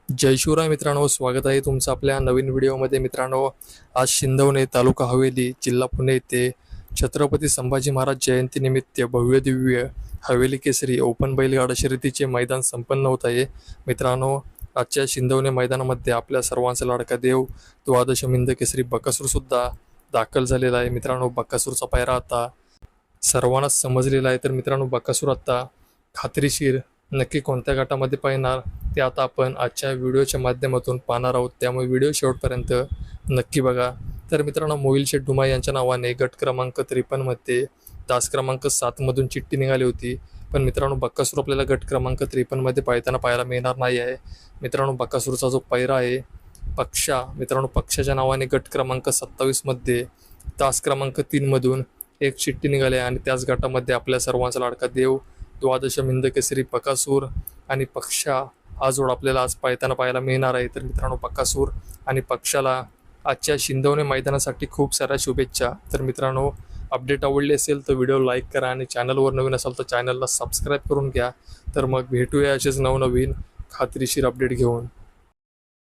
जय शिवराय मित्रांनो, स्वागत आहे तुमचं आपल्या नवीन व्हिडिओमध्ये. मित्रांनो, आज शिंदवणे तालुका हवेली जिल्हा पुणे येथे छत्रपती संभाजी महाराज जयंतीनिमित्त भव्य दिव्य हवेली केसरी ओपन बैलगाडा शर्यतीचे मैदान संपन्न होत आहे. मित्रांनो, आजच्या शिंदवणे मैदानामध्ये आपल्या सर्वांचा लाडका देव द्वादश मिंद केसरी बकासूर सुद्धा दाखल झालेला आहे. मित्रांनो, बकासूरचा पायरा आता सर्वांनाच समजलेला आहे. तर मित्रांनो, बकासूर आता खात्रीशीर नक्की कोणत्या गटामध्ये पाहणार ते आता आपण आजच्या व्हिडिओच्या माध्यमातून पाहणार आहोत, त्यामुळे व्हिडिओ शेवटपर्यंत नक्की बघा. तर मित्रांनो, मोहिल शेठ डुमा यांच्या नावाने गट क्रमांक 53 मध्ये तास क्रमांक 7 मधून चिठ्ठी निघाली होती. पण मित्रांनो, बक्कासूर आपल्याला गट क्रमांक 53 मध्ये पाहायला मिळणार नाही आहे. मित्रांनो, बक्कासूरचा जो पैरा आहे पक्षा, मित्रांनो पक्षाच्या नावाने गट क्रमांक 27 मध्ये तास क्रमांक 3 मधून एक चिठ्ठी निघाली आहे आणि त्याच गटामध्ये आपल्या सर्वांचा लाडका देव द्वादश मिंद केसरी बकासूर आणि पक्षा हा जोड आपल्याला आज पाहायला मिळणार आहे. तर मित्रांनो, बकासूर आणि पक्षाला आजच्या शिंदवणे मैदानासाठी खूप साऱ्या शुभेच्छा. तर मित्रांनो, अपडेट आवडली असेल तर व्हिडिओ लाईक करा आणि चॅनलवर नवीन असाल तर चॅनलला सबस्क्राईब करून घ्या. तर मग भेटूया असेच नवनवीन खात्रीशीर अपडेट घेऊन.